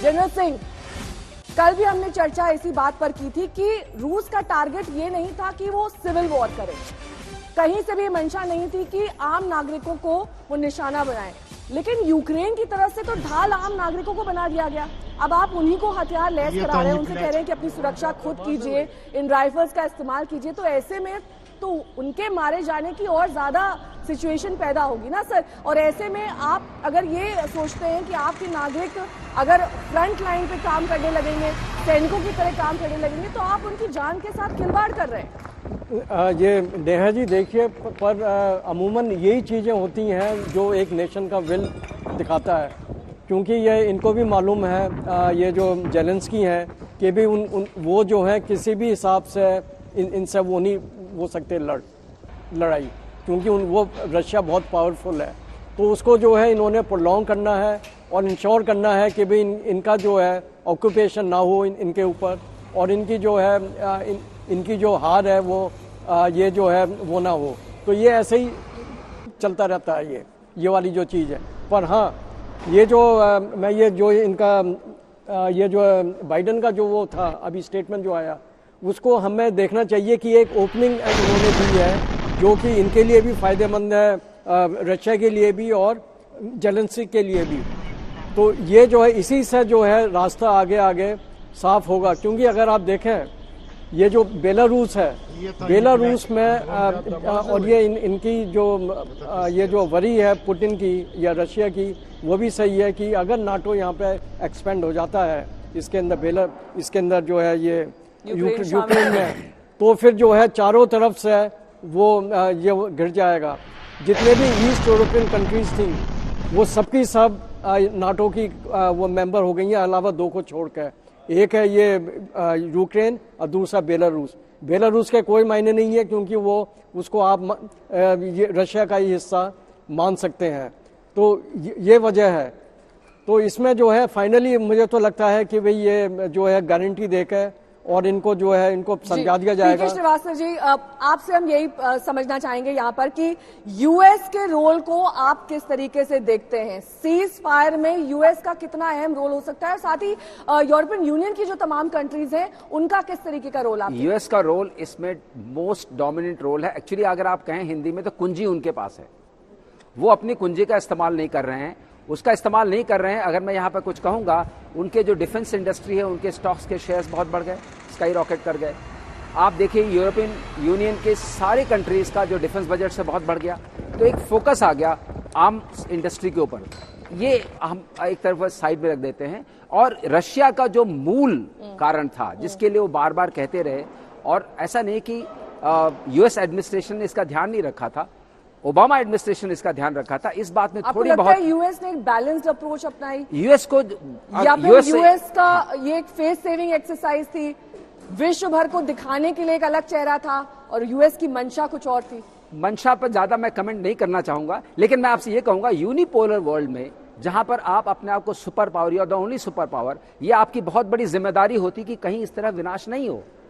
General Singh, कल भी हमने चर्चा इसी बात पर की थी कि रूस का टारगेट ये नहीं था कि वो सिविल वॉर करे, कहीं से भी मंशा नहीं थी कि आम नागरिकों को वो निशाना बनाए, लेकिन यूक्रेन की तरफ से तो ढाल आम नागरिकों को बना दिया गया। अब आप उन्हीं को हथियार लैस करा रहे हैं, उनसे कह रहे हैं कि अपनी सुरक्षा खुद कीजिए, इन राइफल्स का इस्तेमाल कीजिए, तो ऐसे में तो उनके मारे जाने की और ज्यादा सिचुएशन पैदा होगी ना सर। और ऐसे में आप अगर ये सोचते हैं कि आपके नागरिक अगर फ्रंट लाइन पे काम करने लगेंगे, सैनिकों की तरह काम करने लगेंगे, तो आप उनकी जान के साथ खिलवाड़ कर रहे हैं। ये नेहा जी देखिए, पर अमूमन यही चीज़ें होती हैं जो एक नेशन का विल दिखाता है, क्योंकि ये इनको भी मालूम है, ये जो जेलेंस्की हैं कि भी वो जो है किसी भी हिसाब से इनसे वो नहीं हो सकते लड़ाई, क्योंकि वो रशिया बहुत पावरफुल है। तो उसको जो है इन्होंने प्रोलॉन्ग करना है और इंश्योर करना है कि भाई इनका जो है ऑक्यूपेशन ना हो इनके ऊपर, और इनकी जो है इनकी जो हार है वो ये जो है वो ना हो। तो ये ऐसे ही चलता रहता है ये वाली जो चीज़ है। पर हाँ, ये जो मैं ये जो इनका ये जो बाइडन का जो वो था अभी स्टेटमेंट जो आया, उसको हमें देखना चाहिए कि एक ओपनिंग उन्होंने दी है जो कि इनके लिए भी फायदेमंद है, रशिया के लिए भी और जेलेंस्की के लिए भी। तो ये जो है इसी से जो है रास्ता आगे आगे साफ होगा, क्योंकि अगर आप देखें ये जो बेलारूस है, बेलारूस में और ये इनकी जो ये जो वरी है पुतिन की या रशिया की, वो भी सही है कि अगर नाटो यहाँ पे एक्सपेंड हो जाता है इसके अंदर इसके अंदर जो है ये यूक्रेन में, तो फिर जो है चारों तरफ से वो ये गिर जाएगा। जितने भी ईस्ट यूरोपियन कंट्रीज थी वो सबकी सब नाटो की वो मेंबर हो गई हैं, अलावा दो को छोड़ कर। एक है ये यूक्रेन और दूसरा बेलारूस। बेलारूस के कोई मायने नहीं है, क्योंकि वो उसको आप ये रशिया का ही हिस्सा मान सकते हैं। तो ये वजह है। तो इसमें जो है फाइनली मुझे तो लगता है कि भाई ये जो है गारंटी देकर और इनको जो है इनको समझा दिया जाएगा। श्रीवास्तव जी, आपसे हम यही समझना चाहेंगे यहाँ पर कि यूएस के रोल को आप किस तरीके से देखते हैं, सीज फायर में यूएस का कितना अहम रोल हो सकता है, साथ ही यूरोपियन यूनियन की जो तमाम कंट्रीज हैं उनका किस तरीके का रोल? आप यूएस का रोल इसमें मोस्ट डोमिनेंट रोल है। एक्चुअली अगर आप कहें हिंदी में तो कुंजी उनके पास है, वो अपनी कुंजी का इस्तेमाल नहीं कर रहे हैं, उसका इस्तेमाल नहीं कर रहे हैं। अगर मैं यहाँ पर कुछ कहूँगा, उनके जो डिफेंस इंडस्ट्री है उनके स्टॉक्स के शेयर्स बहुत बढ़ गए, स्काई रॉकेट कर गए। आप देखिए यूरोपियन यूनियन के सारे कंट्रीज का जो डिफेंस बजट से बहुत बढ़ गया, तो एक फोकस आ गया आर्म्स इंडस्ट्री के ऊपर। ये हम एक तरफ साइड में रख देते हैं। और रशिया का जो मूल कारण था जिसके लिए वो बार बार कहते रहे, और ऐसा नहीं कि यूएस एडमिनिस्ट्रेशन ने इसका ध्यान नहीं रखा था, ओबामा एडमिनिस्ट्रेशन इसका ध्यान रखा था। इस बात में थोड़ी बहुत यूएस ने एक बैलेंस्ड अप्रोच अपनाई, यूएस को या फिर यूएस का ये एक फेस सेविंग एक्सरसाइज थी, विश्व भर को दिखाने के लिए एक अलग चेहरा था, और यूएस की मंशा कुछ और थी? मंशा पर ज्यादा मैं कमेंट नहीं करना चाहूंगा, लेकिन मैं आपसे ये कहूंगा यूनिपोलर वर्ल्ड में जहां पर आप अपने आप को सुपर पावर या द ओनली सुपर पावर, ये आपकी बहुत बड़ी जिम्मेदारी होती कि कहीं इस तरह विनाश नहीं हो।